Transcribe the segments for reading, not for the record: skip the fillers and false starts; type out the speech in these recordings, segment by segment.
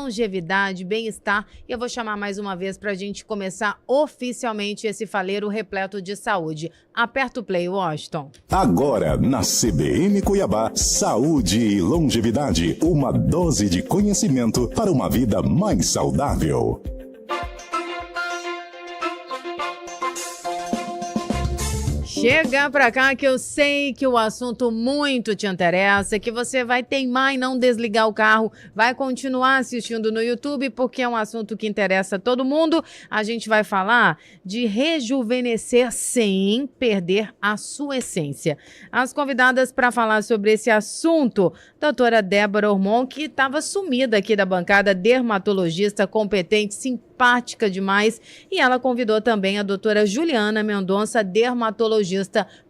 longevidade, bem-estar. E eu vou chamar mais uma vez para a gente começar oficialmente esse faleiro repleto de saúde. Aperta o play, Washington. Agora, na CBN Cuiabá, saúde e longevidade. Uma dose de conhecimento para uma vida mais saudável. Chega pra cá que eu sei que o assunto muito te interessa, que você vai teimar em não desligar o carro, vai continuar assistindo no YouTube, porque é um assunto que interessa a todo mundo. A gente vai falar de rejuvenescer sem perder a sua essência. As convidadas para falar sobre esse assunto, doutora Débora Ormond, que estava sumida aqui da bancada, dermatologista competente, simpática demais, e ela convidou também a doutora Juliana Mendonça, dermatologista,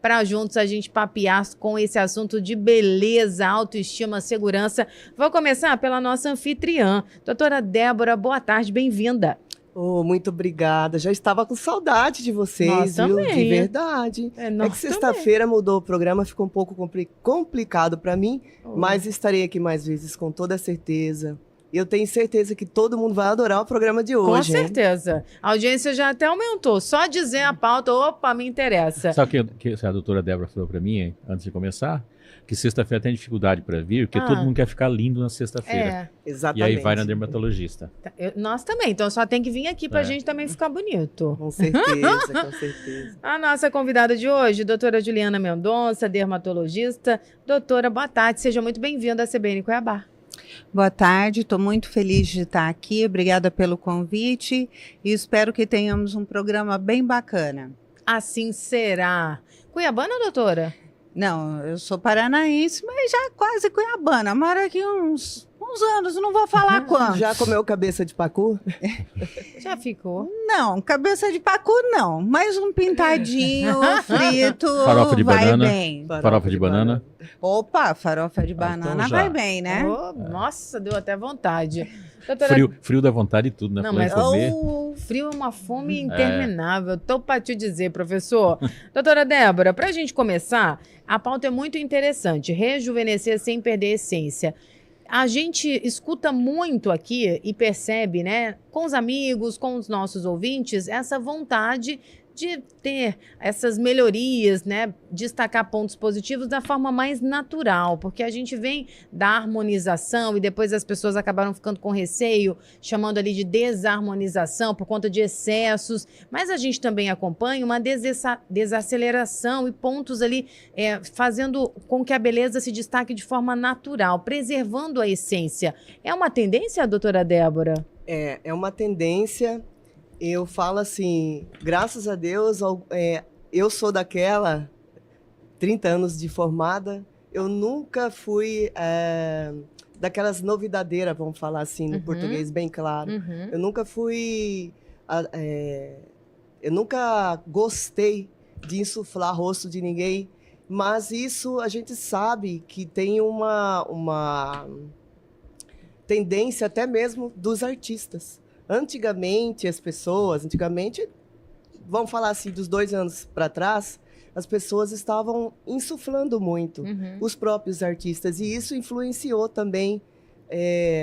para juntos a gente papear com esse assunto de beleza, autoestima, segurança. Vou começar pela nossa anfitriã, doutora Débora, boa tarde, bem-vinda. Oh, muito obrigada. Já estava com saudade de vocês, Nós viu? também. De verdade. É que sexta-feira mudou o programa, ficou um pouco complicado para mim, mas estarei aqui mais vezes, com toda certeza. E eu tenho certeza que todo mundo vai adorar o programa de hoje. Com certeza. A audiência já até aumentou. Só dizer a pauta, opa, me interessa. Sabe o que a doutora Débora falou para mim, hein, antes de começar? Que sexta-feira tem dificuldade para vir, porque todo mundo quer ficar lindo na sexta-feira. É. Exatamente. E aí vai na dermatologista. Nós também, então só tem que vir aqui pra gente também ficar bonito. Com certeza, com certeza. A nossa convidada de hoje, doutora Juliana Mendonça, dermatologista. Doutora, boa tarde, seja muito bem-vinda à CBN Cuiabá. Boa tarde, estou muito feliz de estar aqui, obrigada pelo convite e espero que tenhamos um programa bem bacana. Assim será. Cuiabana, doutora? Não, eu sou paranaense, mas já quase cuiabana, moro aqui uns anos, não vou falar quantos. Já comeu cabeça de pacu? Já ficou. Não, cabeça de pacu não, mas um pintadinho, frito, Farofa de vai banana. bem. Farofa de banana. Opa, farofa de banana então já. vai bem, né? Oh, nossa, deu até vontade. Doutora... Frio da vontade e tudo, né? Não, Falando mas em comer. o frio é uma fome interminável. Tô para te dizer, professor. Doutora Débora, para a gente começar, a pauta é muito interessante. Rejuvenescer sem perder a essência. A gente escuta muito aqui e percebe, né, com os amigos, com os nossos ouvintes, essa vontade de ter essas melhorias, né, destacar pontos positivos da forma mais natural, porque a gente vem da harmonização e depois as pessoas acabaram ficando com receio, chamando ali de desarmonização por conta de excessos, mas a gente também acompanha uma desaceleração e pontos ali fazendo com que a beleza se destaque de forma natural, preservando a essência. É uma tendência, doutora Débora? É uma tendência. Eu falo assim, graças a Deus, eu sou 30 anos de formada, eu nunca fui daquelas novidadeiras, vamos falar assim, no português bem claro. Eu nunca fui, eu nunca gostei de insuflar rosto de ninguém, mas isso a gente sabe que tem uma tendência até mesmo dos artistas. Antigamente, vamos falar assim, dos 2 anos para trás, as pessoas estavam insuflando muito os próprios artistas. E isso influenciou também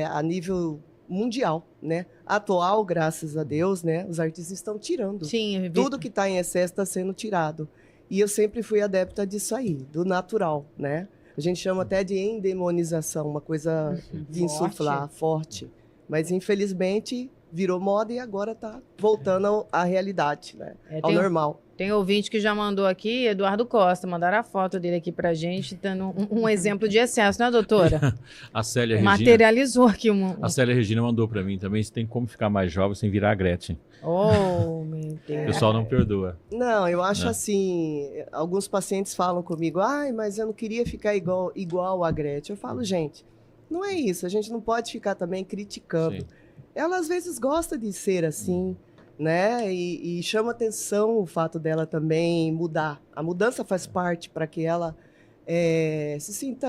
a nível mundial, né? Atual, graças a Deus, né? Os artistas estão tirando. Sim, tudo que está em excesso está sendo tirado. E eu sempre fui adepta disso aí, do natural, né? A gente chama até de endemonização, uma coisa de insuflar, forte. Mas, infelizmente, virou moda e agora está voltando à realidade, né? Ao normal. Tem ouvinte que já mandou aqui, Eduardo Costa, mandaram a foto dele aqui pra gente, dando um exemplo de excesso, né, doutora? A Célia Regina. Materializou aqui A Célia Regina mandou para mim também, você tem como ficar mais jovem sem virar a Gretchen. Oh, meu Deus. O pessoal não perdoa. Não, eu acho assim, alguns pacientes falam comigo, mas eu não queria ficar igual a Gretchen. Eu falo, gente, não é isso, a gente não pode ficar também criticando. Sim. Ela às vezes gosta de ser assim, né? E chama atenção o fato dela também mudar. A mudança faz parte para que ela se sinta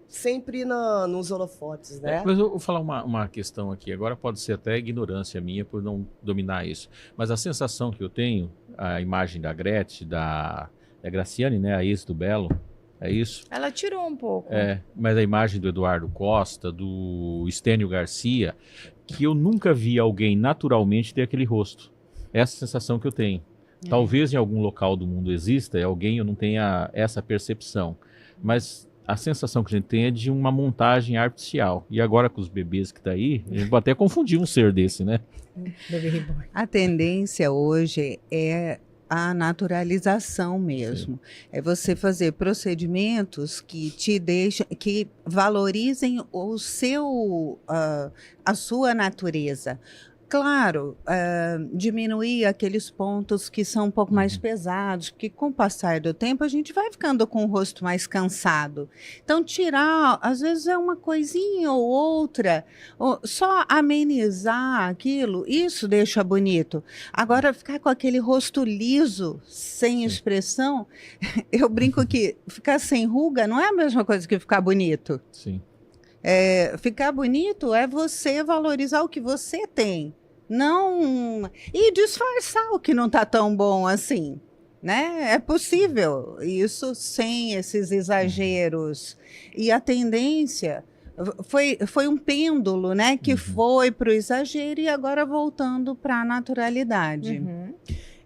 sempre nos holofotes, né? Mas eu vou falar uma questão aqui. Agora pode ser até ignorância minha por não dominar isso. Mas a sensação que eu tenho, a imagem da Gretchen, da Graciane, né? A ex do Belo, É isso? Ela tirou um pouco. Mas a imagem do Eduardo Costa, do Estênio Garcia, que eu nunca vi alguém naturalmente ter aquele rosto. Essa sensação que eu tenho. Talvez em algum local do mundo exista, alguém eu não tenha essa percepção. Mas a sensação que a gente tem é de uma montagem artificial. E agora com os bebês que tá aí, a gente pode até confundir um ser desse, né? A tendência hoje é a naturalização mesmo. É você fazer procedimentos que te deixam, que valorizem o seu, a sua natureza. Claro, diminuir aqueles pontos que são um pouco mais pesados, porque com o passar do tempo a gente vai ficando com o rosto mais cansado. Então, tirar, às vezes é uma coisinha ou outra, ou só amenizar aquilo, isso deixa bonito. Agora, ficar com aquele rosto liso, sem expressão, eu brinco que ficar sem ruga não é a mesma coisa que ficar bonito. Sim. Ficar bonito é você valorizar o que você tem, não e disfarçar o que não está tão bom assim, né? É possível isso sem esses exageros. E a tendência foi um pêndulo, né? Que foi para o exagero e agora voltando para a naturalidade.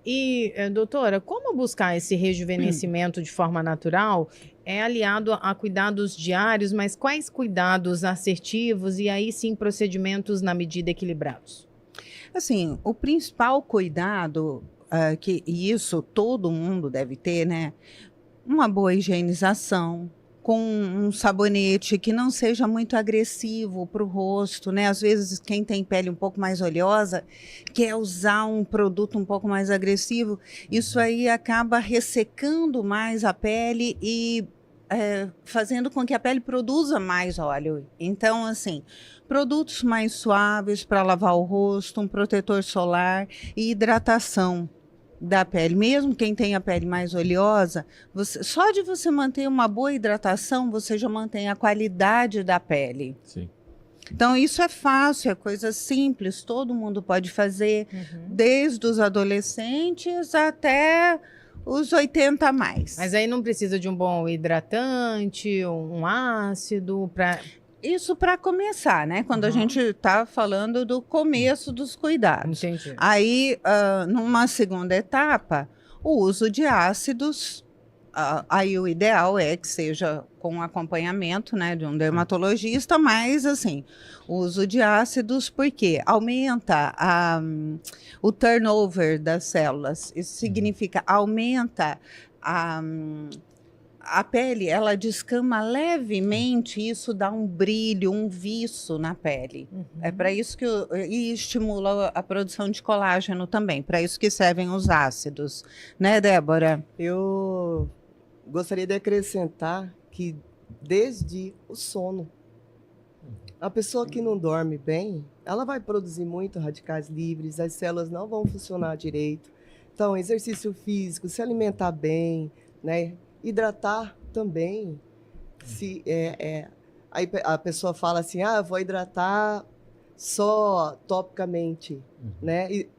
E, doutora, como buscar esse rejuvenescimento de forma natural? É aliado a cuidados diários, mas quais cuidados assertivos e aí sim procedimentos na medida equilibrados? Assim, o principal cuidado, e isso todo mundo deve ter, né? Uma boa higienização, com um sabonete que não seja muito agressivo para o rosto, né? Às vezes quem tem pele um pouco mais oleosa quer usar um produto um pouco mais agressivo. Isso aí acaba ressecando mais a pele e fazendo com que a pele produza mais óleo. Então, assim, produtos mais suaves para lavar o rosto, um protetor solar e hidratação da pele. Mesmo quem tem a pele mais oleosa, só de você manter uma boa hidratação, você já mantém a qualidade da pele. Sim. Então, isso é fácil, é coisa simples, todo mundo pode fazer, desde os adolescentes até os 80 a mais. Mas aí não precisa de um bom hidratante, um ácido para... Isso para começar, né? Quando a gente está falando do começo dos cuidados. Entendi. Aí, numa segunda etapa, o uso de ácidos. Aí o ideal é que seja com acompanhamento, né, de um dermatologista, mas assim, o uso de ácidos porque aumenta o turnover das células. Isso significa aumenta a pele, ela descama levemente, isso dá um brilho, um viço na pele. É para isso que e estimula a produção de colágeno também, para isso que servem os ácidos, né, Débora? Eu gostaria de acrescentar que desde o sono, a pessoa que não dorme bem, ela vai produzir muito radicais livres, as células não vão funcionar direito. Então, exercício físico, se alimentar bem, né? Hidratar também. Aí a pessoa fala assim, vou hidratar só topicamente, né? E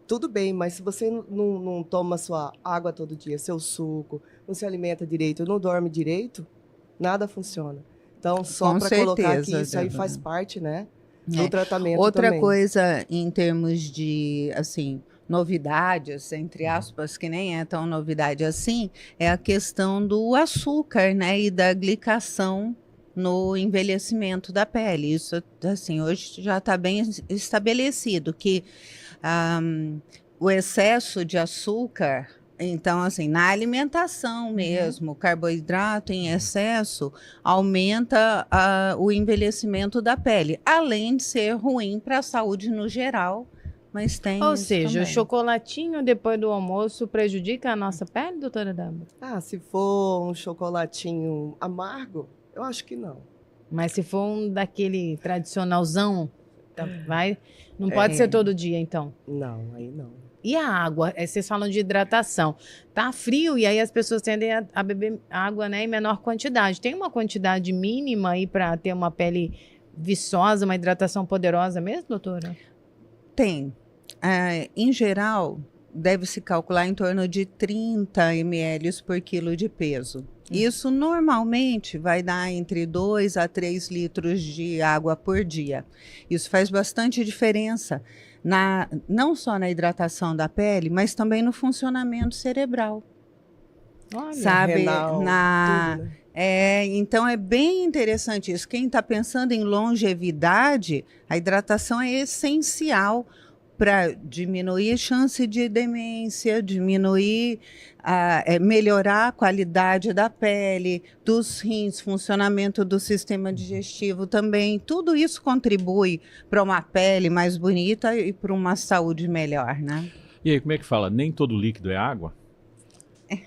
tudo bem, mas se você não toma sua água todo dia, seu suco, não se alimenta direito, não dorme direito, nada funciona. Então, só para colocar que isso aí faz parte, né, do tratamento Outra também. coisa em termos de, assim, novidades, entre aspas, que nem é tão novidade assim, é a questão do açúcar, né, e da glicação no envelhecimento da pele. Isso, assim, hoje já está bem estabelecido que o excesso de açúcar, então, assim, na alimentação mesmo, carboidrato em excesso aumenta o envelhecimento da pele, além de ser ruim para a saúde no geral. Mas tem Ou isso seja, também. o chocolatinho depois do almoço prejudica a nossa pele, doutora Débora? Se for um chocolatinho amargo, eu acho que não. Mas se for um daquele tradicionalzão, não pode ser todo dia, então. Não, aí não. E a água? Vocês falam de hidratação. Tá frio e aí as pessoas tendem a beber água, né, em menor quantidade. Tem uma quantidade mínima aí para ter uma pele viçosa, uma hidratação poderosa mesmo, doutora? Tem. Em geral, deve-se calcular em torno de 30 ml por quilo de peso. Isso normalmente vai dar entre 2 a 3 litros de água por dia. Isso faz bastante diferença, não só na hidratação da pele, mas também no funcionamento cerebral. Olha, Sabe? renal, tudo, né? Então é bem interessante isso. Quem está pensando em longevidade, a hidratação é essencial para diminuir a chance de demência, melhorar a qualidade da pele, dos rins, funcionamento do sistema digestivo também. Tudo isso contribui para uma pele mais bonita e para uma saúde melhor, né? E aí, como é que fala? Nem todo líquido é água?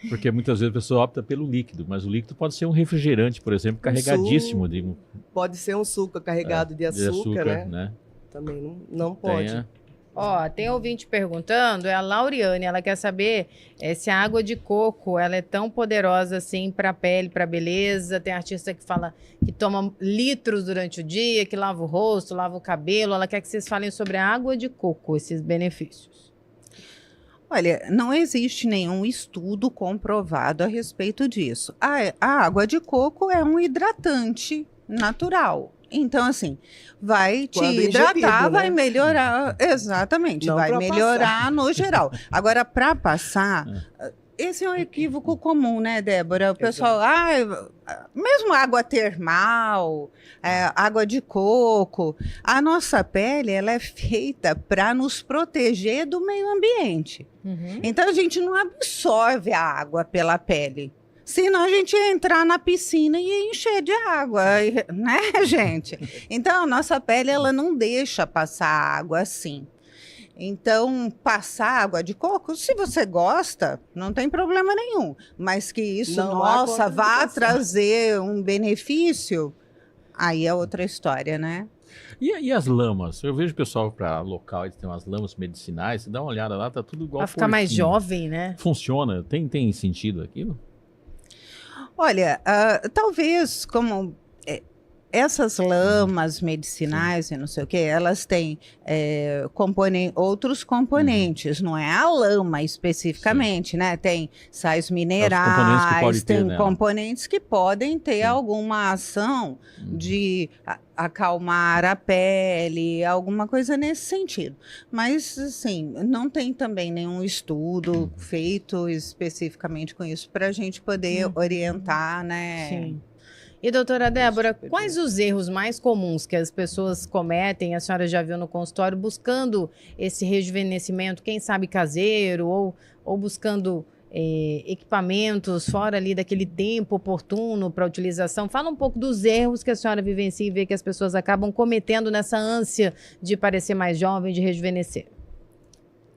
Porque muitas vezes a pessoa opta pelo líquido, mas o líquido pode ser um refrigerante, por exemplo, carregadíssimo de Pode ser um suco carregado de açúcar, né? Também não pode. Tem, Ó, tem ouvinte perguntando, é a Lauriane, ela quer saber se a água de coco, ela é tão poderosa assim para a pele, para a beleza. Tem artista que fala que toma litros durante o dia, que lava o rosto, lava o cabelo. Ela quer que vocês falem sobre a água de coco, esses benefícios. Olha, não existe nenhum estudo comprovado a respeito disso. A água de coco é um hidratante natural. Então, assim, vai te hidratar, vai melhorar. Exatamente, Não vai pra melhorar passar. no geral. Agora, para passar, esse é um equívoco comum, né, Débora? O pessoal, mesmo água termal, água de coco, a nossa pele, ela é feita para nos proteger do meio ambiente. Então, a gente não absorve a água pela pele. Senão a gente ia entrar na piscina e ia encher de água, né, gente? Então, a nossa pele, ela não deixa passar água assim. Então, passar água de coco, se você gosta, não tem problema nenhum. Mas que isso, Não há vá contraindicação. trazer um benefício, aí é outra história, né? E as lamas? Eu vejo o pessoal para local, eles têm umas lamas medicinais, você dá uma olhada lá, tá tudo igual Pra ficar mais porquinho. jovem, né? Funciona? Tem sentido aquilo? Olha, talvez como essas lamas medicinais e não sei o que, elas têm outros componentes, não é a lama especificamente, né? Tem sais minerais, ter tem nela. componentes que podem ter alguma ação de acalmar a pele, alguma coisa nesse sentido. Mas, assim, não tem também nenhum estudo feito especificamente com isso para a gente poder orientar, né? Sim. E, doutora Débora, quais os erros mais comuns que as pessoas cometem, a senhora já viu no consultório, buscando esse rejuvenescimento, quem sabe caseiro, ou buscando equipamentos fora ali daquele tempo oportuno para utilização? Fala um pouco dos erros que a senhora vivencia e vê que as pessoas acabam cometendo nessa ânsia de parecer mais jovem, de rejuvenescer.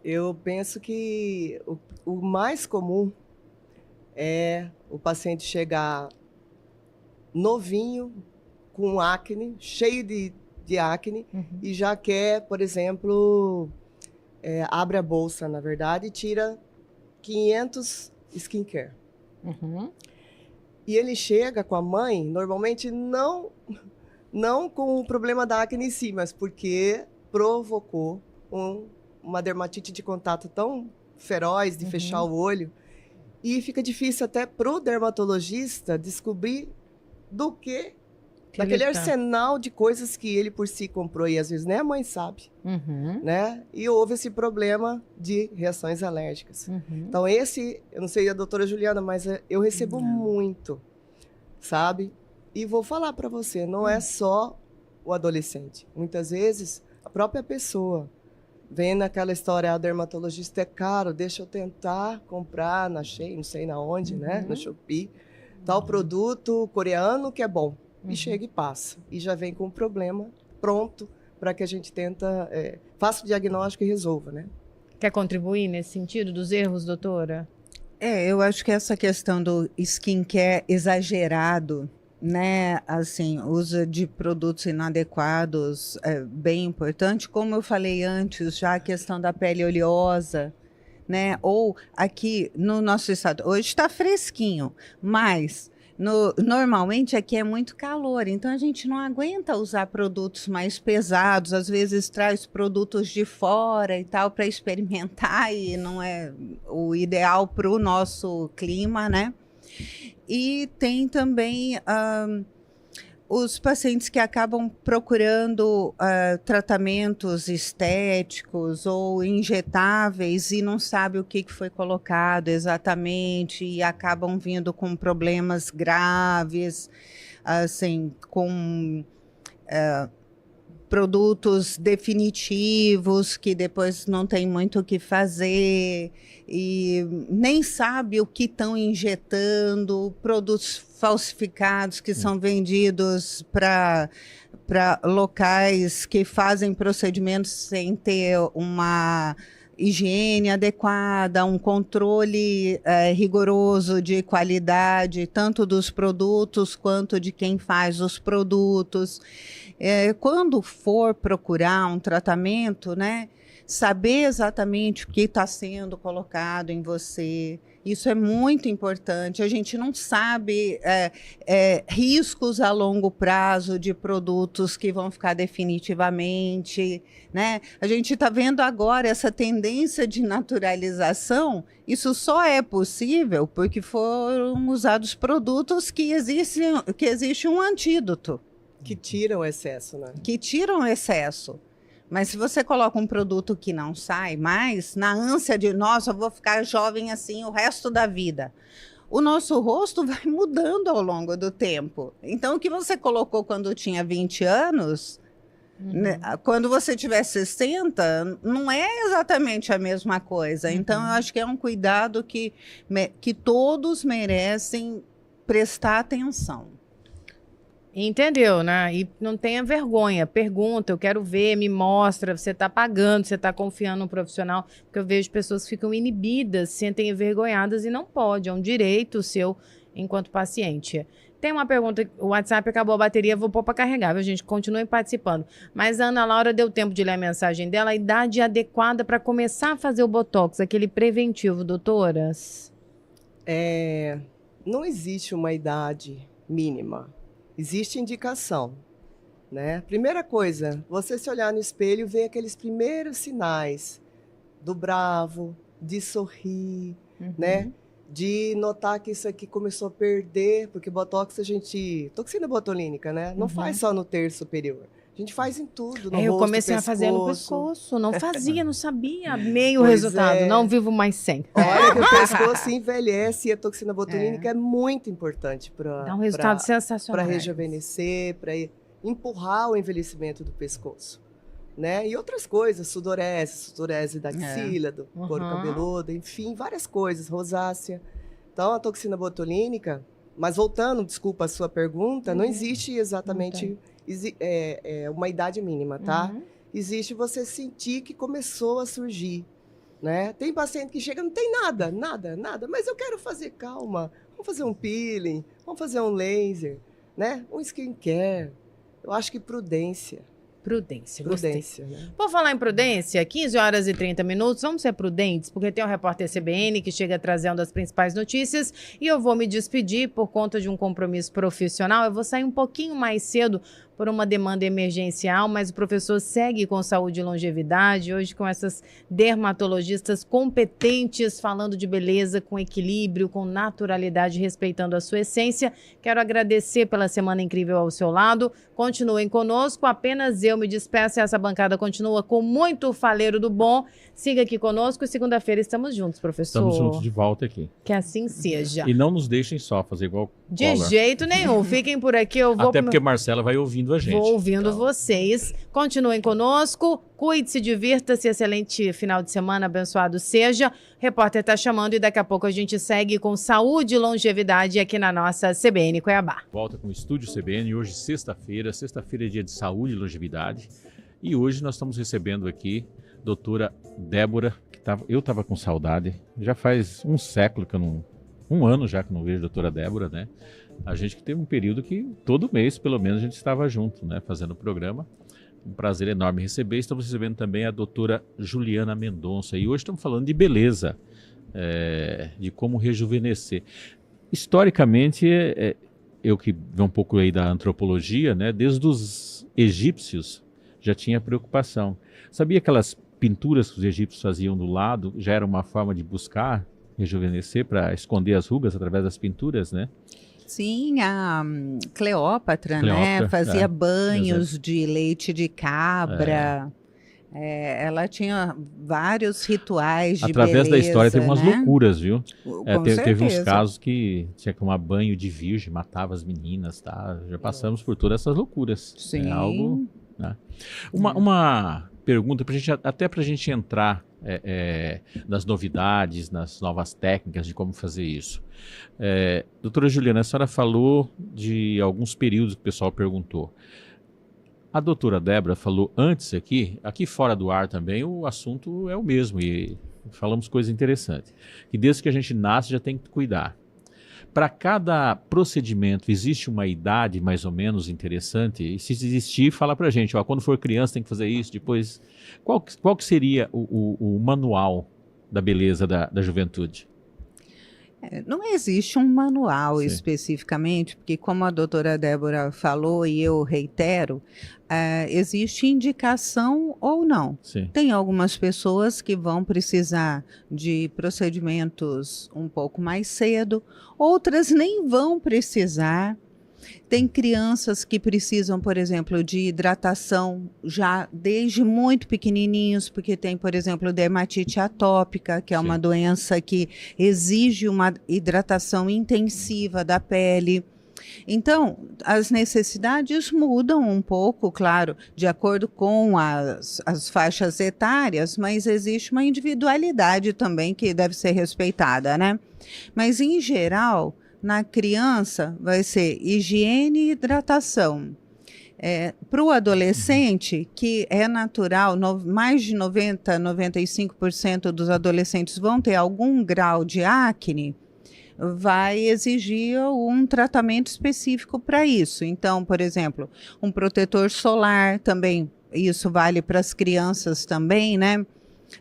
Eu penso que o mais comum é o paciente chegar novinho, com acne, cheio de acne, e já quer, por exemplo, abre a bolsa, na verdade, e tira 500 skincare. E ele chega com a mãe, normalmente não com o problema da acne em si, mas porque provocou uma dermatite de contato tão feroz, de fechar o olho, e fica difícil até para o dermatologista descobrir daquele arsenal de coisas que ele por si comprou e às vezes nem a mãe sabe, né? E houve esse problema de reações alérgicas. Então eu não sei a doutora Juliana, mas eu recebo muito, sabe? E vou falar para você, não é só o adolescente. Muitas vezes a própria pessoa vendo aquela história, o dermatologista é caro, deixa eu tentar comprar na Shein, não sei na onde, né? Na Shopee. Tal produto coreano que é bom. E chega e passa. E já vem com o problema pronto para que a gente faça o diagnóstico e resolva, né? Quer contribuir nesse sentido dos erros, doutora? Eu acho que essa questão do skincare exagerado, né, assim, uso de produtos inadequados é bem importante. Como eu falei antes, já a questão da pele oleosa, né? Ou aqui no nosso estado, hoje está fresquinho, mas normalmente aqui é muito calor, então a gente não aguenta usar produtos mais pesados, às vezes traz produtos de fora e tal para experimentar e não é o ideal para o nosso clima, né? E tem também os pacientes que acabam procurando tratamentos estéticos ou injetáveis e não sabem o que foi colocado exatamente e acabam vindo com problemas graves, assim, com produtos definitivos que depois não tem muito o que fazer e nem sabe o que estão injetando, produtos falsificados que são vendidos para locais que fazem procedimentos sem ter uma higiene adequada, um controle rigoroso de qualidade, tanto dos produtos quanto de quem faz os produtos. Quando for procurar um tratamento, né, saber exatamente o que está sendo colocado em você, isso é muito importante. A gente não sabe riscos a longo prazo de produtos que vão ficar definitivamente, né? A gente está vendo agora essa tendência de naturalização. Isso só é possível porque foram usados produtos que existe um antídoto. Que tiram o excesso, né? Que tiram o excesso. Mas se você coloca um produto que não sai mais, na ânsia de, nossa, eu vou ficar jovem assim o resto da vida, o nosso rosto vai mudando ao longo do tempo. Então, o que você colocou quando tinha 20 anos, né, quando você tiver 60, não é exatamente a mesma coisa. Então, eu acho que é um cuidado que todos merecem prestar atenção. Entendeu, né? E não tenha vergonha, pergunta, eu quero ver, me mostra, você está pagando, você está confiando no profissional, porque eu vejo pessoas que ficam inibidas, se sentem envergonhadas e não pode, é um direito seu enquanto paciente. Tem uma pergunta, o WhatsApp acabou a bateria, vou pôr para carregar, viu, gente? Continuem participando. Mas a Ana Laura deu tempo de ler a mensagem dela, a idade adequada para começar a fazer o Botox, aquele preventivo, doutoras? Não existe uma idade mínima. Existe indicação, né? Primeira coisa, você se olhar no espelho e ver aqueles primeiros sinais do bravo, de sorrir, né? De notar que isso aqui começou a perder, porque Botox toxina botulínica, né? Não faz só no terço superior. A gente faz em tudo, no rosto, eu comecei a fazer no pescoço, não fazia, não sabia meio resultado, não vivo mais sem. Olha que o pescoço envelhece e a toxina botulínica é muito importante para dá um resultado sensacional. Para rejuvenescer, para empurrar o envelhecimento do pescoço, né? E outras coisas, sudorese da axila, do couro cabeludo, enfim, várias coisas, rosácea. Então, a toxina botulínica, mas voltando, desculpa a sua pergunta, não existe exatamente uma idade mínima, tá? Existe você sentir que começou a surgir, né? Tem paciente que chega, não tem nada, mas eu quero fazer, calma, vamos fazer um peeling, vamos fazer um laser, né? Um skincare. Eu acho que prudência. Prudência, né? Por falar em prudência, 15 horas e 30 minutos, vamos ser prudentes, porque tem o repórter CBN que chega trazendo as principais notícias e eu vou me despedir por conta de um compromisso profissional. Eu vou sair um pouquinho mais cedo por uma demanda emergencial, mas o professor segue com saúde e longevidade, hoje com essas dermatologistas competentes, falando de beleza, com equilíbrio, com naturalidade, respeitando a sua essência. Quero agradecer pela semana incrível ao seu lado. Continuem conosco, apenas eu me despeço e essa bancada continua com muito faleiro do bom. Siga aqui conosco e segunda-feira estamos juntos, professor. Estamos juntos de volta aqui. Que assim seja. E não nos deixem só fazer igual de Collor. Jeito nenhum. Fiquem por aqui, eu vou... Até porque Marcela vai ouvindo a gente. Vou ouvindo vocês. Continuem conosco. Cuide-se, divirta-se. Excelente final de semana. Abençoado seja. O repórter está chamando e daqui a pouco a gente segue com saúde e longevidade aqui na nossa CBN Cuiabá. Volta com o Estúdio CBN. Hoje, sexta-feira. Sexta-feira é dia de saúde e longevidade. E hoje nós estamos recebendo aqui doutora Débora, que eu estava com saudade. Já faz um século que eu não... Um ano já que não vejo a doutora Débora, né? A gente que teve um período que todo mês, pelo menos, a gente estava junto, né? Fazendo o programa. Um prazer enorme receber. Estamos recebendo também a doutora Juliana Mendonça. E hoje estamos falando de beleza, de como rejuvenescer. Historicamente, eu que vejo um pouco aí da antropologia, né? Desde os egípcios já tinha preocupação. Sabia aquelas pinturas que os egípcios faziam do lado? Já era uma forma de buscar rejuvenescer, para esconder as rugas através das pinturas, né? Sim, a Cleópatra, né? Fazia banhos de leite de cabra. Ela tinha vários rituais de através beleza, da história teve umas né? loucuras, viu? Com Teve uns certeza. casos que tinha que tomar banho de virgem, matava as meninas, tá? Já passamos por todas essas loucuras. Sim. É algo, né? Uma pergunta até para a gente entrar nas novidades, nas novas técnicas de como fazer isso. Doutora Juliana, a senhora falou de alguns períodos que o pessoal perguntou. A doutora Débora falou antes aqui fora do ar também, o assunto é o mesmo e falamos coisa interessante. Que desde que a gente nasce já tem que cuidar. Para cada procedimento existe uma idade mais ou menos interessante? E se existir, fala para a gente, quando for criança tem que fazer isso, depois... Qual que seria o manual da beleza da juventude? Não existe um manual Sim. especificamente, porque como a doutora Débora falou e eu reitero, existe indicação ou não. Sim. Tem algumas pessoas que vão precisar de procedimentos um pouco mais cedo, outras nem vão precisar. Tem crianças que precisam, por exemplo, de hidratação já desde muito pequenininhos, porque tem, por exemplo, dermatite atópica, que é uma doença que exige uma hidratação intensiva da pele. Então, as necessidades mudam um pouco, claro, de acordo com as faixas etárias, mas existe uma individualidade também que deve ser respeitada, né? Mas, em geral, na criança vai ser higiene e hidratação. Para o adolescente, que é natural, mais de 95% dos adolescentes vão ter algum grau de acne, vai exigir um tratamento específico para isso. Então, por exemplo, um protetor solar também, isso vale para as crianças também, né?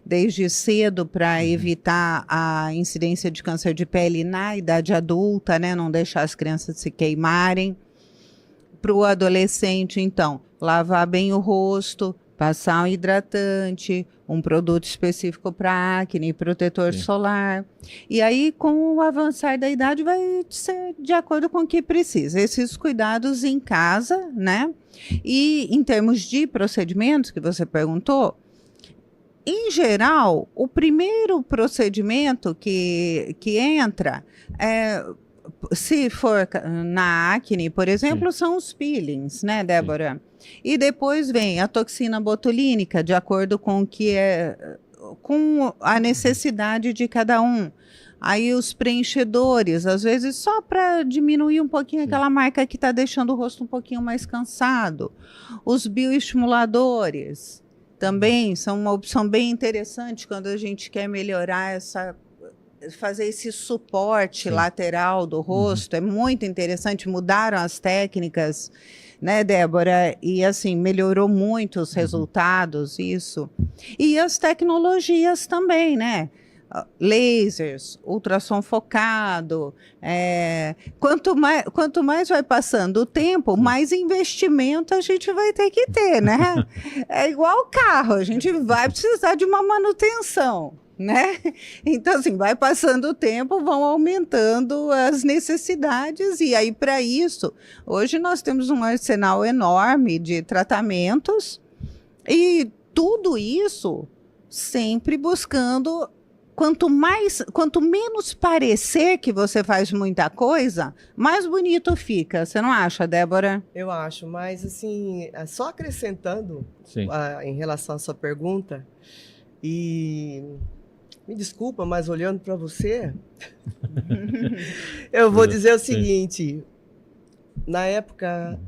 Desde cedo, para evitar a incidência de câncer de pele na idade adulta, né? Não deixar as crianças se queimarem. Para o adolescente, então, lavar bem o rosto, passar um hidratante, um produto específico para acne, protetor solar. E aí, com o avançar da idade, vai ser de acordo com o que precisa. Esses cuidados em casa, né? E em termos de procedimentos que você perguntou, em geral, o primeiro procedimento que entra, se for na acne, por exemplo, são os peelings, né, Débora? E depois vem a toxina botulínica, de acordo com com a necessidade de cada um. Aí os preenchedores, às vezes só para diminuir um pouquinho aquela marca que está deixando o rosto um pouquinho mais cansado. Os bioestimuladores também são uma opção bem interessante quando a gente quer melhorar fazer esse suporte lateral do rosto. É muito interessante, mudaram as técnicas, né, Débora? E assim, melhorou muito os resultados, isso. E as tecnologias também, né? Lasers, ultrassom focado. Quanto mais vai passando o tempo, mais investimento a gente vai ter que ter, né? É igual o carro, a gente vai precisar de uma manutenção, né? Então, assim, vai passando o tempo, vão aumentando as necessidades, e aí, para isso, hoje nós temos um arsenal enorme de tratamentos, e tudo isso sempre buscando... Quanto menos parecer que você faz muita coisa, mais bonito fica. Você não acha, Débora? Eu acho, mas assim, só acrescentando em relação à sua pergunta, e me desculpa, mas olhando para você, eu vou dizer o seguinte, na época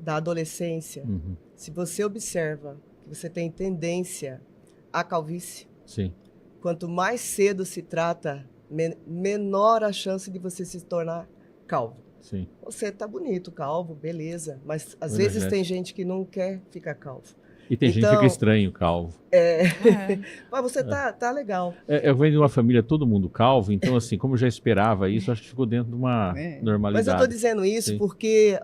da adolescência, se você observa que você tem tendência à calvície, quanto mais cedo se trata, menor a chance de você se tornar calvo. Você tá bonito, calvo, beleza, mas às vezes tem gente que não quer ficar calvo. E tem gente que fica estranho, calvo. Mas você tá legal. Eu venho de uma família, todo mundo calvo, então assim, como eu já esperava isso, acho que ficou dentro de uma normalidade. Mas eu estou dizendo isso porque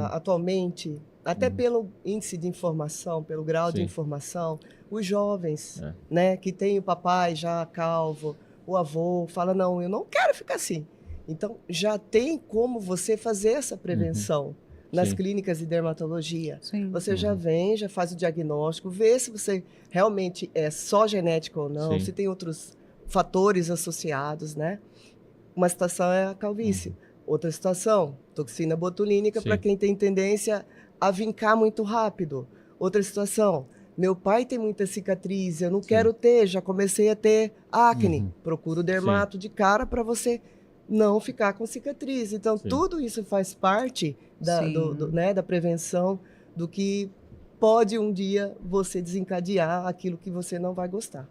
atualmente, até pelo índice de informação, pelo grau de informação, os jovens, né, que tem o papai já calvo, o avô fala, não, eu não quero ficar assim. Então, já tem como você fazer essa prevenção nas Sim. clínicas de dermatologia. Sim. Você já vem, já faz o diagnóstico, vê se você realmente é só genético ou não, Sim. se tem outros fatores associados, né? Uma situação é a calvície. Outra situação, toxina botulínica Sim. para quem tem tendência a vincar muito rápido. Outra situação, meu pai tem muita cicatriz, eu não quero ter, já comecei a ter acne. Procura o dermato de cara para você não ficar com cicatriz. Então, Sim. tudo isso faz parte da, Sim. né, da prevenção do que pode um dia você desencadear aquilo que você não vai gostar,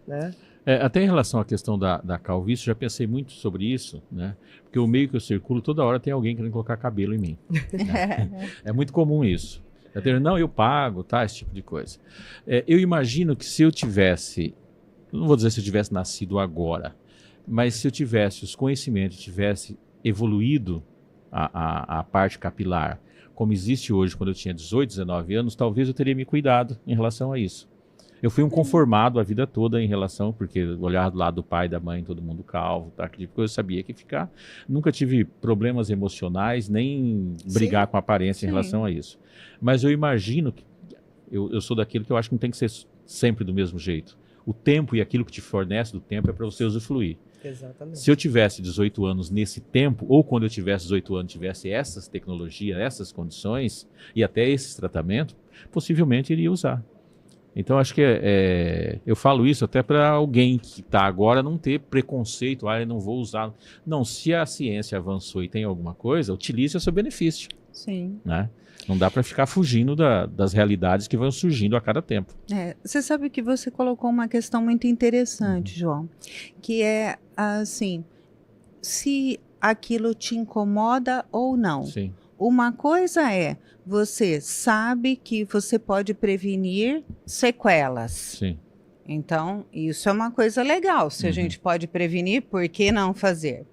né? Até em relação à questão da calvície, já pensei muito sobre isso, né? Porque o meio que eu circulo, toda hora tem alguém querendo colocar cabelo em mim. É muito comum isso. Não, eu pago, tá? Esse tipo de coisa. Eu imagino que se eu tivesse, não vou dizer se eu tivesse nascido agora, mas se eu tivesse os conhecimentos, tivesse evoluído a parte capilar, como existe hoje quando eu tinha 18, 19 anos, talvez eu teria me cuidado em relação a isso. Eu fui um conformado a vida toda em relação, porque olhar do lado do pai, da mãe, todo mundo calvo, tá? Porque eu sabia que ficar. Nunca tive problemas emocionais, nem brigar com a aparência em relação a isso. Mas eu imagino que eu sou daquilo que eu acho que não tem que ser sempre do mesmo jeito. O tempo e aquilo que te fornece do tempo é para você usufruir. Exatamente. Se eu tivesse 18 anos nesse tempo, ou quando eu tivesse 18 anos tivesse essas tecnologias, essas condições e até esses tratamentos, possivelmente iria usar. Então, acho que eu falo isso até para alguém que está agora não ter preconceito, eu não vou usar. Não, se a ciência avançou e tem alguma coisa, utilize a seu benefício. Sim. Né? Não dá para ficar fugindo das realidades que vão surgindo a cada tempo. Você sabe que você colocou uma questão muito interessante, João, que é assim, se aquilo te incomoda ou não. Sim. Uma coisa é, você sabe que você pode prevenir sequelas. Sim. Então, isso é uma coisa legal. Se a gente pode prevenir, por que não fazer?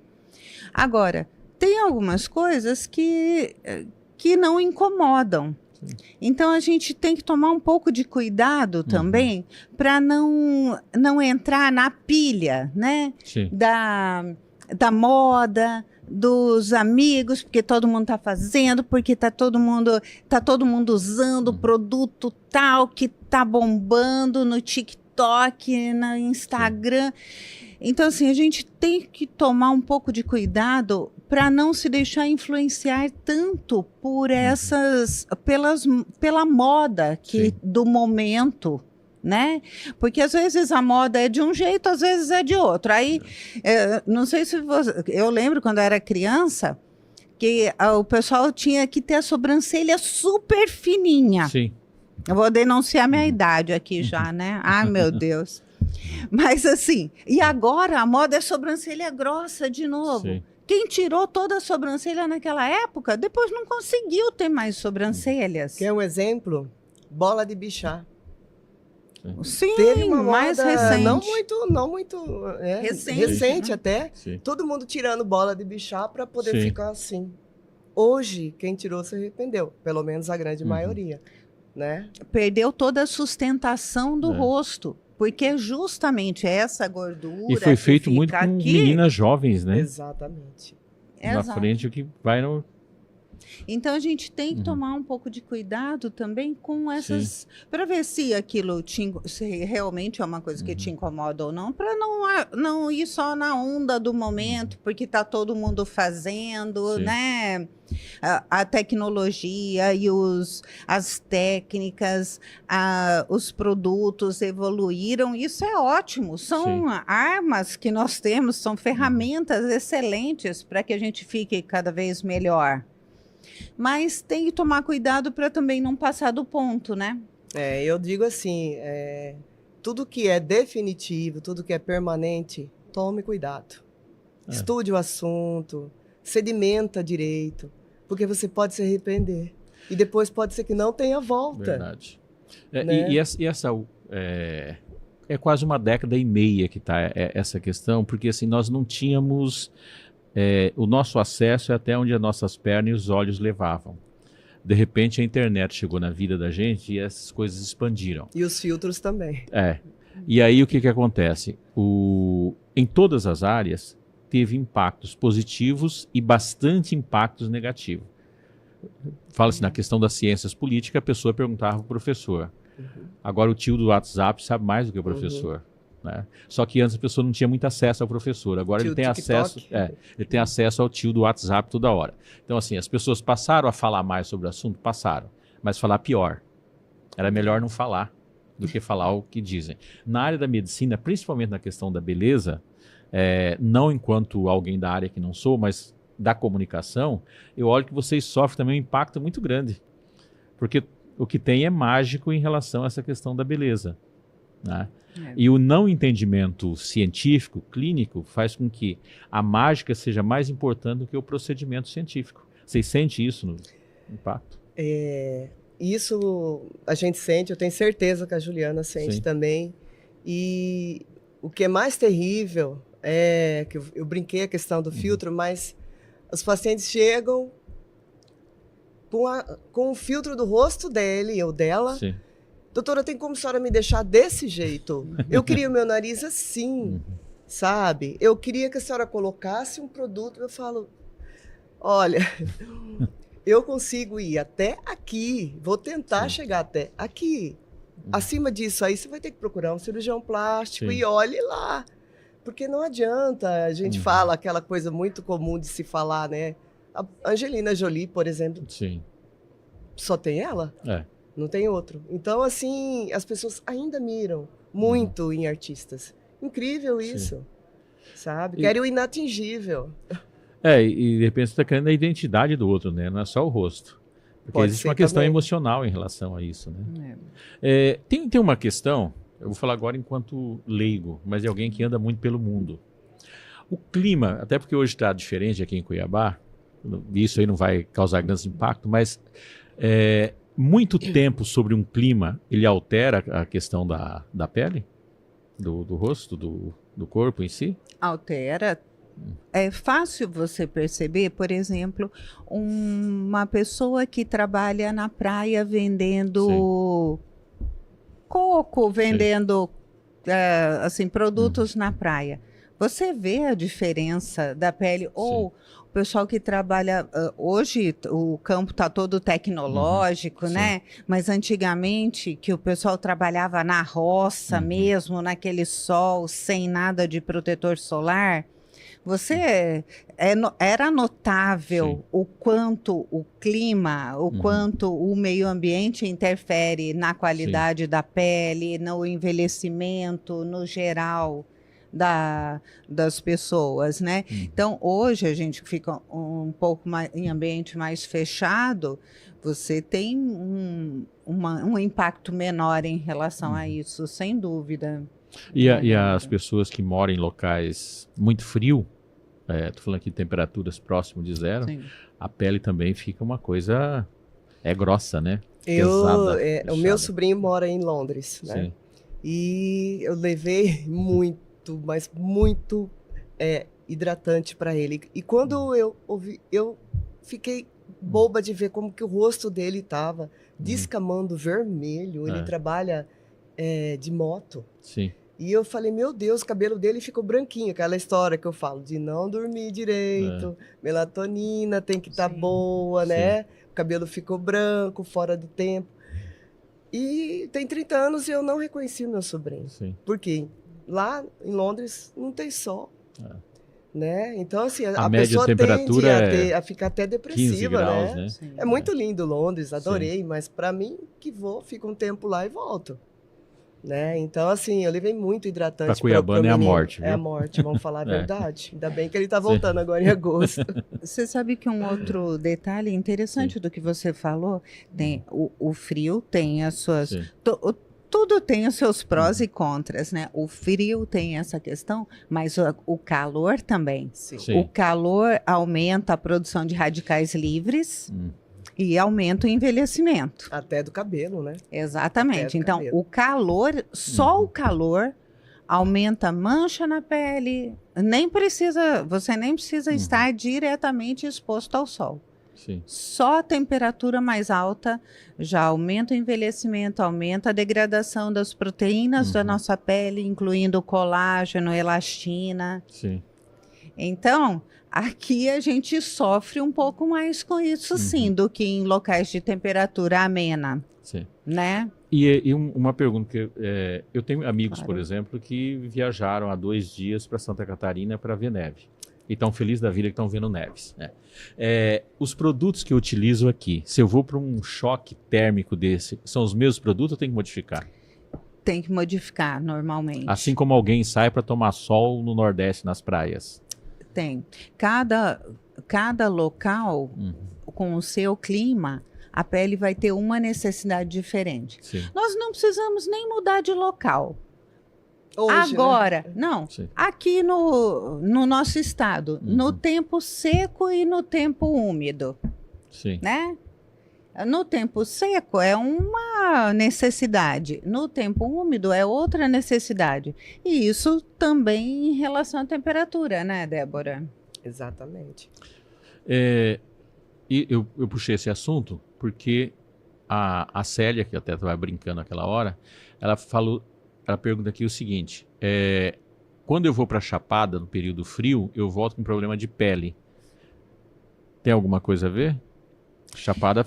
Agora, tem algumas coisas que não incomodam. Sim. Então, a gente tem que tomar um pouco de cuidado também para não entrar na pilha, né? Sim. Da moda, dos amigos, porque todo mundo está fazendo, porque tá todo mundo usando o produto tal que tá bombando no TikTok, no Instagram. Então, assim, a gente tem que tomar um pouco de cuidado para não se deixar influenciar tanto por pela moda do momento, né? Porque às vezes a moda é de um jeito, às vezes é de outro. Aí, não sei se você... Eu lembro quando eu era criança que o pessoal tinha que ter a sobrancelha super fininha. Sim. Eu vou denunciar minha idade aqui já, né? Ai, meu Deus. Mas assim, e agora a moda é sobrancelha grossa de novo. Sim. Quem tirou toda a sobrancelha naquela época, depois não conseguiu ter mais sobrancelhas. Quer um exemplo? Bola de bichar. Sim, Teve uma mais moda recente. não muito recente né? até. Sim. Todo mundo tirando bola de bichar para poder Sim. ficar assim. Hoje, quem tirou se arrependeu, pelo menos a grande maioria, né? Perdeu toda a sustentação do rosto, porque justamente essa gordura E foi que feito fica muito com aqui, meninas jovens, né? Exatamente. Na Exato. frente, o que vai no... Então a gente tem que tomar um pouco de cuidado também com essas, para ver se aquilo se realmente é uma coisa que te incomoda ou não, para não ir só na onda do momento, porque está todo mundo fazendo, Sim. né? A tecnologia e as técnicas, os produtos evoluíram, isso é ótimo. São armas que nós temos, são ferramentas excelentes para que a gente fique cada vez melhor. Mas tem que tomar cuidado para também não passar do ponto, né? Eu digo assim, tudo que é definitivo, tudo que é permanente, tome cuidado. Estude o assunto, sedimenta direito, porque você pode se arrepender. E depois pode ser que não tenha volta. Verdade. Né? E essa é quase uma década e meia que está essa questão, porque assim, nós não tínhamos... o nosso acesso é até onde as nossas pernas e os olhos levavam. De repente a internet chegou na vida da gente e essas coisas expandiram. E os filtros também. E aí o que acontece? em todas as áreas, teve impactos positivos e bastante impactos negativos. Fala-se na questão das ciências políticas, a pessoa perguntava para o professor. Agora o tio do WhatsApp sabe mais do que o professor. Né? Só que antes a pessoa não tinha muito acesso ao professor. Agora ele tem acesso, ele tem acesso ao tio do WhatsApp toda hora. Então, assim, as pessoas passaram a falar mais sobre o assunto? Passaram. Mas falar pior. Era melhor não falar do que falar o que dizem. Na área da medicina, principalmente na questão da beleza, não enquanto alguém da área que não sou, mas da comunicação, eu olho que vocês sofrem também um impacto muito grande. Porque o que tem é mágico em relação a essa questão da beleza. Né? E o não entendimento científico, clínico, faz com que a mágica seja mais importante do que o procedimento científico. Vocês sentem isso no impacto? Isso a gente sente, eu tenho certeza que a Juliana sente também. E o que é mais terrível é que eu brinquei a questão do filtro, mas os pacientes chegam com o filtro do rosto dele ou dela. Sim. Doutora, tem como a senhora me deixar desse jeito? Eu queria o meu nariz assim, sabe? Eu queria que a senhora colocasse um produto. Eu falo, olha, eu consigo ir até aqui, vou tentar chegar até aqui. Acima disso aí, você vai ter que procurar um cirurgião plástico e olhe lá. Porque não adianta, a gente fala aquela coisa muito comum de se falar, né? A Angelina Jolie, por exemplo, só tem ela. Não tem outro. Então, assim, as pessoas ainda miram muito em artistas. Incrível isso, sabe? Querem o inatingível. E de repente você está querendo a identidade do outro, né? Não é só o rosto. Porque existe uma questão emocional em relação a isso, né? Tem uma questão, eu vou falar agora enquanto leigo, mas é alguém que anda muito pelo mundo. O clima, até porque hoje está diferente aqui em Cuiabá, isso aí não vai causar grandes impactos, mas muito tempo sobre um clima, ele altera a questão da pele? Do rosto, do corpo em si? Altera. É fácil você perceber, por exemplo, uma pessoa que trabalha na praia vendendo coco, vendendo assim, produtos na praia. Você vê a diferença da pele, ou o pessoal que trabalha, hoje o campo está todo tecnológico, né? Mas antigamente, que o pessoal trabalhava na roça mesmo, naquele sol, sem nada de protetor solar, era notável o quanto o clima, o quanto o meio ambiente interfere na qualidade da pele, no envelhecimento, no geral das pessoas, né? Então, hoje a gente fica um pouco mais em ambiente mais fechado, você tem um impacto menor em relação a isso, sem dúvida. E as pessoas que moram em locais muito frios, estou falando aqui de temperaturas próximas de zero, a pele também fica uma coisa, grossa, né? Pesada. O meu sobrinho mora em Londres, né? E eu levei mas muito hidratante para ele. E quando eu ouvi, eu fiquei boba de ver como que o rosto dele estava descamando vermelho. Ele trabalha de moto. E eu falei, meu Deus, o cabelo dele ficou branquinho. Aquela história que eu falo de não dormir direito, melatonina tem que estar boa, né? O cabelo ficou branco, fora do tempo. E tem 30 anos e eu não reconheci o meu sobrinho. Por quê? Lá em Londres não tem sol, né? Então, assim, a pessoa tende a ficar até depressiva, 15 graus, né? É muito lindo Londres, adorei, mas para mim que fico um tempo lá e volto, né? Então, assim, eu levei muito hidratante. Para Cuiabana é a morte, viu? É a morte, vamos falar a verdade. Ainda bem que ele está voltando agora em agosto. Você sabe que um outro detalhe interessante do que você falou, tem o frio tem as suas... Tudo tem os seus prós e contras, né? O frio tem essa questão, mas o calor também. O calor aumenta a produção de radicais livres e aumenta o envelhecimento. Até do cabelo, né? Exatamente. Então, o calor, só o calor aumenta mancha na pele. Você nem precisa estar diretamente exposto ao sol. Sim. Só a temperatura mais alta já aumenta o envelhecimento, aumenta a degradação das proteínas da nossa pele, incluindo colágeno, elastina. Sim. Então, aqui a gente sofre um pouco mais com isso, sim, do que em locais de temperatura amena, Sim. né? E uma pergunta que eu tenho amigos, Claro. por exemplo, que viajaram há 2 dias para Santa Catarina para ver neve. E estão felizes da vida que estão vendo neves. Né? Os produtos que eu utilizo aqui, se eu vou para um choque térmico desse, são os mesmos produtos ou tem que modificar? Tem que modificar normalmente. Assim como alguém sai para tomar sol no Nordeste, nas praias. Tem. Cada local, com o seu clima, a pele vai ter uma necessidade diferente. Sim. Nós não precisamos nem mudar de local. Hoje, Agora, né? não, Sim. aqui no nosso estado, no tempo seco e no tempo úmido, Sim. né? No tempo seco é uma necessidade, no tempo úmido é outra necessidade. E isso também em relação à temperatura, né, Débora? Exatamente. E eu puxei esse assunto porque a Célia, que até estava brincando naquela hora, ela pergunta aqui o seguinte: quando eu vou para Chapada no período frio, eu volto com problema de pele. Tem alguma coisa a ver? Chapada,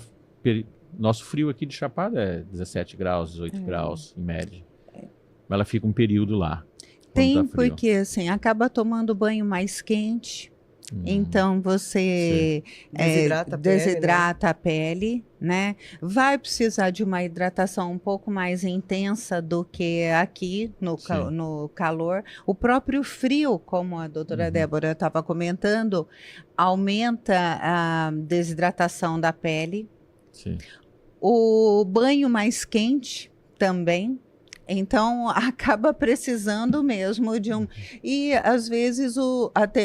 nosso frio aqui de Chapada é 17 graus, 18 graus em média. Mas ela fica um período lá. Tem, Tá frio. porque assim, acaba tomando banho mais quente. Então você Desidrata a pele, né? Vai precisar de uma hidratação um pouco mais intensa do que aqui no calor. O próprio frio, como a doutora Débora estava comentando, aumenta a desidratação da pele. Sim. O banho mais quente também. Então, acaba precisando mesmo de um... E, às vezes,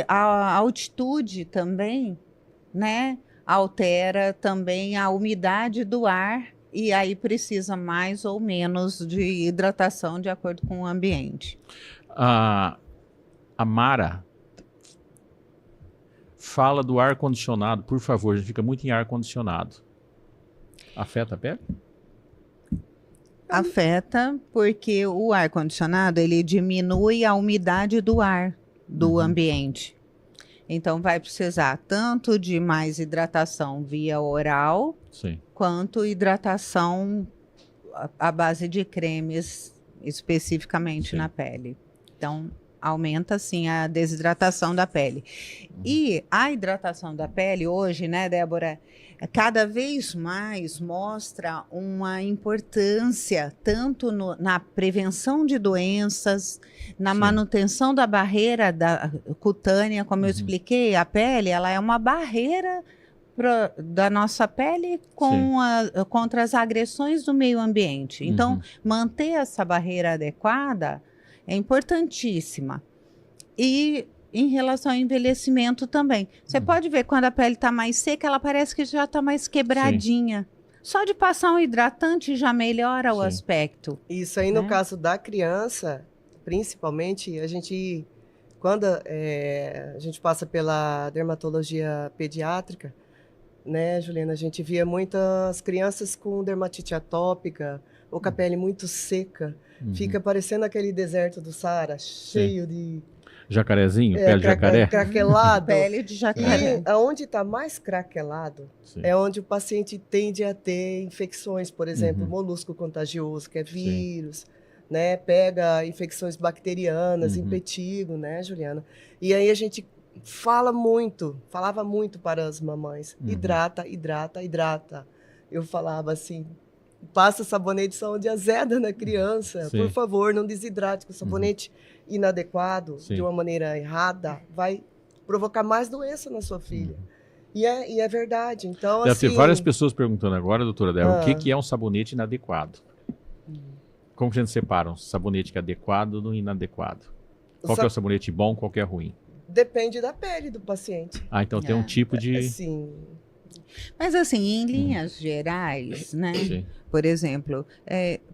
a altitude também, né? Altera também a umidade do ar e aí precisa mais ou menos de hidratação de acordo com o ambiente. A Mara fala do ar-condicionado. Por favor, a gente fica muito em ar-condicionado. Afeta a pele? Afeta porque o ar-condicionado ele diminui a umidade do ar do ambiente. Então vai precisar tanto de mais hidratação via oral, Sim. quanto hidratação à base de cremes especificamente na pele. Então aumenta sim a desidratação da pele. E a hidratação da pele hoje, né, Débora, cada vez mais mostra uma importância tanto na prevenção de doenças, na manutenção da barreira cutânea, como eu expliquei, a pele ela é uma barreira da nossa pele contra as agressões do meio ambiente. Então, manter essa barreira adequada é importantíssima. E em relação ao envelhecimento também. Você pode ver quando a pele está mais seca, ela parece que já está mais quebradinha. Só de passar um hidratante já melhora o aspecto. Isso aí, no caso da criança, principalmente, quando a gente passa pela dermatologia pediátrica, né, Juliana, a gente via muitas crianças com dermatite atópica ou com a pele muito seca. Fica parecendo aquele deserto do Saara, cheio de... Jacarezinho, pele de jacaré? Craquelado. Pele de jacaré. E onde está mais craquelado é onde o paciente tende a ter infecções, por exemplo, molusco contagioso, que é vírus, né? Pega infecções bacterianas, impetigo, né, Juliana? E aí a gente falava muito para as mamães, hidrata, hidrata, hidrata. Eu falava assim, passa sabonete só onde azeda na criança, por favor, não desidrate, com sabonete inadequado, de uma maneira errada, vai provocar mais doença na sua filha. E é verdade. Então, Deve assim, ter várias pessoas perguntando agora, doutora Débora, o que é um sabonete inadequado? Como que a gente separa um sabonete que é adequado do inadequado? Qual que é o sabonete bom, qual que é ruim? Depende da pele do paciente. Então tem um tipo de... Assim, Mas assim, em linhas gerais, né? Sim. Por exemplo,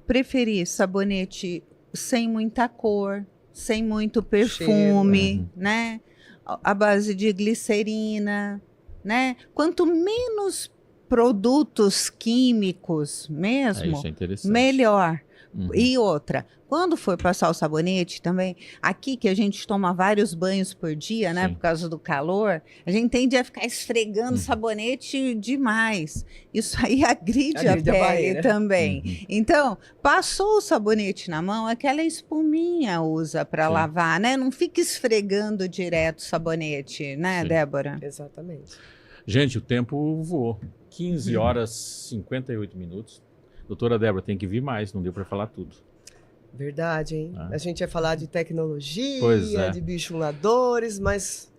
preferir sabonete sem muita cor, sem muito perfume, né? A base de glicerina, né? Quanto menos produtos químicos mesmo, Isso é interessante. melhor. Uhum. E outra, quando for passar o sabonete também, aqui que a gente toma vários banhos por dia, né, Sim. por causa do calor, a gente tende a ficar esfregando Uhum. sabonete demais. Isso aí agride a Agride a pele barreira. também. Uhum. Então, passou o sabonete na mão, aquela espuminha usa para Sim. lavar, né? Não fica esfregando direto o sabonete, né, Sim. Débora? Exatamente. Gente, o tempo voou. 15 horas 58 minutos. Doutora Débora, tem que vir mais, não deu para falar tudo. Verdade, hein? Ah. A gente ia falar de tecnologia, Pois é. de bichos voadores, mas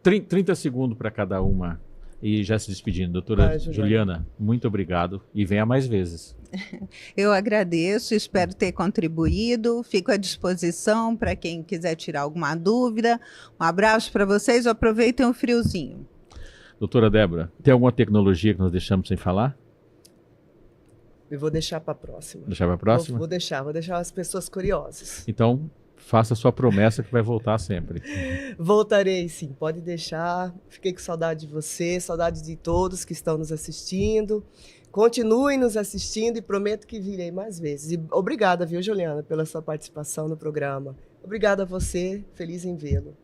30 segundos para cada uma. E já se despedindo. Doutora Vai, Juliana, muito obrigado. E venha mais vezes. Eu agradeço, espero ter contribuído. Fico à disposição para quem quiser tirar alguma dúvida. Um abraço para vocês. Aproveitem o friozinho. Doutora Débora, tem alguma tecnologia que nós deixamos sem falar? eu vou deixar para a próxima. Deixar para a próxima? Vou deixar as pessoas curiosas. Então, faça a sua promessa que vai voltar sempre. Voltarei, sim, pode deixar. Fiquei com saudade de você, saudade de todos que estão nos assistindo. Continuem nos assistindo e prometo que virei mais vezes. E obrigada, viu, Juliana, pela sua participação no programa. Obrigada a você, feliz em vê-lo.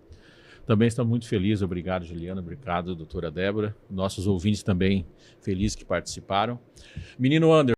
Também estamos muito felizes. Obrigado, Juliana. Obrigado, doutora Débora. Nossos ouvintes também felizes que participaram. Menino Anderson.